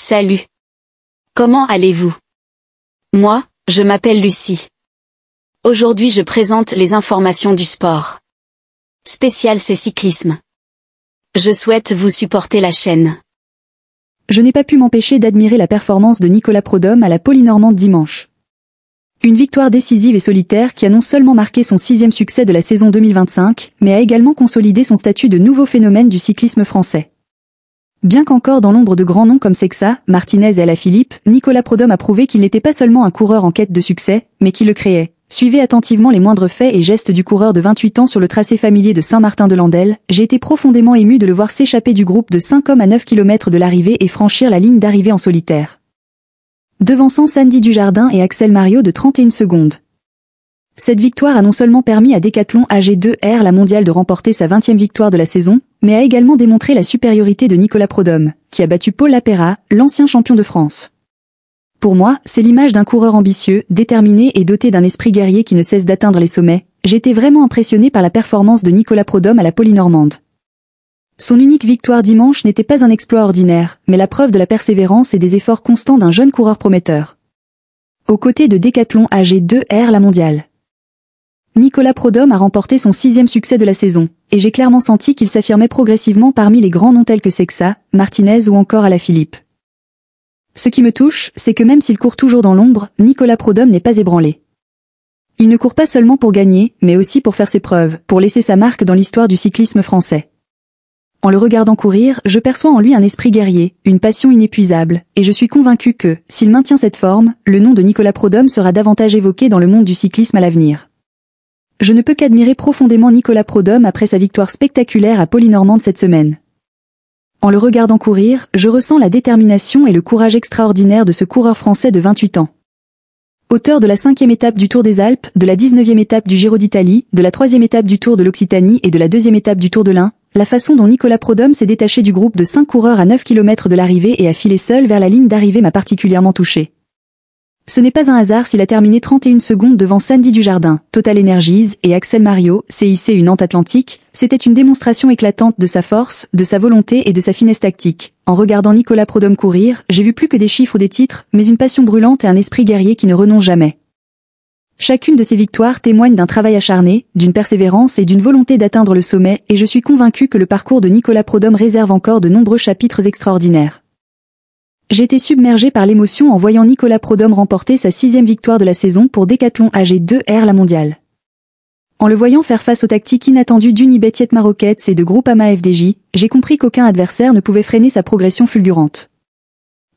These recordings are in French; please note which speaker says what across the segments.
Speaker 1: Salut. Comment allez-vous? Moi, je m'appelle Lucie. Aujourd'hui je présente les informations du sport. Spécial c'est cyclisme. Je souhaite vous supporter la chaîne.
Speaker 2: Je n'ai pas pu m'empêcher d'admirer la performance de Nicolas Prudhomme à la Polynormande dimanche. Une victoire décisive et solitaire qui a non seulement marqué son 6e succès de la saison 2025, mais a également consolidé son statut de nouveau phénomène du cyclisme français. Bien qu'encore dans l'ombre de grands noms comme Sexa, Martinez et Alaphilippe, Nicolas Prudhomme a prouvé qu'il n'était pas seulement un coureur en quête de succès, mais qu'il le créait. Suivez attentivement les moindres faits et gestes du coureur de 28 ans sur le tracé familier de Saint-Martin-de-Landelle. J'ai été profondément ému de le voir s'échapper du groupe de 5 hommes à 9 km de l'arrivée et franchir la ligne d'arrivée en solitaire, devançant Sandy Dujardin et Axel Mario de 31 secondes. Cette victoire a non seulement permis à Decathlon AG2R la mondiale de remporter sa 20e victoire de la saison, mais a également démontré la supériorité de Nicolas Prudhomme, qui a battu Paul Lapeyrat, l'ancien champion de France. Pour moi, c'est l'image d'un coureur ambitieux, déterminé et doté d'un esprit guerrier qui ne cesse d'atteindre les sommets. J'étais vraiment impressionné par la performance de Nicolas Prudhomme à la Polynormande. Son unique victoire dimanche n'était pas un exploit ordinaire, mais la preuve de la persévérance et des efforts constants d'un jeune coureur prometteur. Aux côtés de Decathlon AG2R la mondiale, Nicolas Prudhomme a remporté son 6e succès de la saison, et j'ai clairement senti qu'il s'affirmait progressivement parmi les grands noms tels que Sexa, Martinez ou encore Alaphilippe. Ce qui me touche, c'est que même s'il court toujours dans l'ombre, Nicolas Prudhomme n'est pas ébranlé. Il ne court pas seulement pour gagner, mais aussi pour faire ses preuves, pour laisser sa marque dans l'histoire du cyclisme français. En le regardant courir, je perçois en lui un esprit guerrier, une passion inépuisable, et je suis convaincu que, s'il maintient cette forme, le nom de Nicolas Prudhomme sera davantage évoqué dans le monde du cyclisme à l'avenir. Je ne peux qu'admirer profondément Nicolas Prudhomme après sa victoire spectaculaire à Polynormande cette semaine. En le regardant courir, je ressens la détermination et le courage extraordinaire de ce coureur français de 28 ans. Auteur de la 5e étape du Tour des Alpes, de la 19e étape du Giro d'Italie, de la 3e étape du Tour de l'Occitanie et de la 2e étape du Tour de l'Ain, la façon dont Nicolas Prudhomme s'est détaché du groupe de 5 coureurs à 9 km de l'arrivée et a filé seul vers la ligne d'arrivée m'a particulièrement touché. Ce n'est pas un hasard s'il a terminé 31 secondes devant Sandy Dujardin, Total Energies et Axel Mario, CIC une Nantes Atlantique. C'était une démonstration éclatante de sa force, de sa volonté et de sa finesse tactique. En regardant Nicolas Prudhomme courir, j'ai vu plus que des chiffres ou des titres, mais une passion brûlante et un esprit guerrier qui ne renonce jamais. Chacune de ces victoires témoigne d'un travail acharné, d'une persévérance et d'une volonté d'atteindre le sommet, et je suis convaincu que le parcours de Nicolas Prudhomme réserve encore de nombreux chapitres extraordinaires. J'ai été submergé par l'émotion en voyant Nicolas Prudhomme remporter sa 6e victoire de la saison pour Decathlon AG2R la mondiale. En le voyant faire face aux tactiques inattendues d'Unibet Yetma Rockets et de Groupama FDJ, j'ai compris qu'aucun adversaire ne pouvait freiner sa progression fulgurante.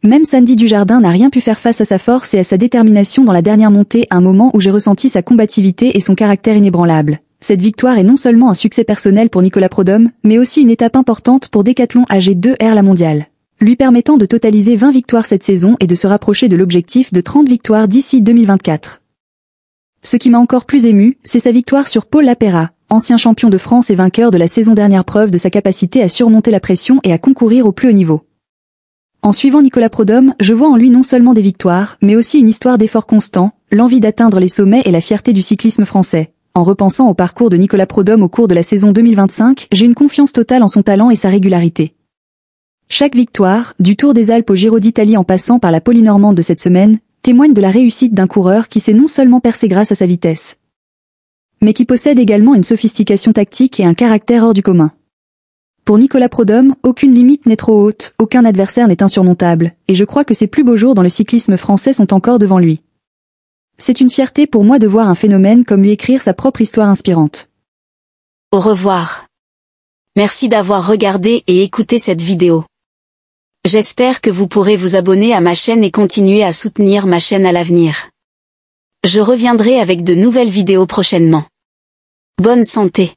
Speaker 2: Même Sandy Dujardin n'a rien pu faire face à sa force et à sa détermination dans la dernière montée, un moment où j'ai ressenti sa combativité et son caractère inébranlable. Cette victoire est non seulement un succès personnel pour Nicolas Prudhomme, mais aussi une étape importante pour Decathlon AG2R la mondiale, lui permettant de totaliser 20 victoires cette saison et de se rapprocher de l'objectif de 30 victoires d'ici 2024. Ce qui m'a encore plus ému, c'est sa victoire sur Paul Lapeyrat, ancien champion de France et vainqueur de la saison dernière, preuve de sa capacité à surmonter la pression et à concourir au plus haut niveau. En suivant Nicolas Prudhomme, je vois en lui non seulement des victoires, mais aussi une histoire d'efforts constants, l'envie d'atteindre les sommets et la fierté du cyclisme français. En repensant au parcours de Nicolas Prudhomme au cours de la saison 2025, j'ai une confiance totale en son talent et sa régularité. Chaque victoire, du Tour des Alpes au Giro d'Italie en passant par la Polynormande de cette semaine, témoigne de la réussite d'un coureur qui sait non seulement percer grâce à sa vitesse, mais qui possède également une sophistication tactique et un caractère hors du commun. Pour Nicolas Prudhomme, aucune limite n'est trop haute, aucun adversaire n'est insurmontable, et je crois que ses plus beaux jours dans le cyclisme français sont encore devant lui. C'est une fierté pour moi de voir un phénomène comme lui écrire sa propre histoire inspirante.
Speaker 1: Au revoir. Merci d'avoir regardé et écouté cette vidéo. J'espère que vous pourrez vous abonner à ma chaîne et continuer à soutenir ma chaîne à l'avenir. Je reviendrai avec de nouvelles vidéos prochainement. Bonne santé.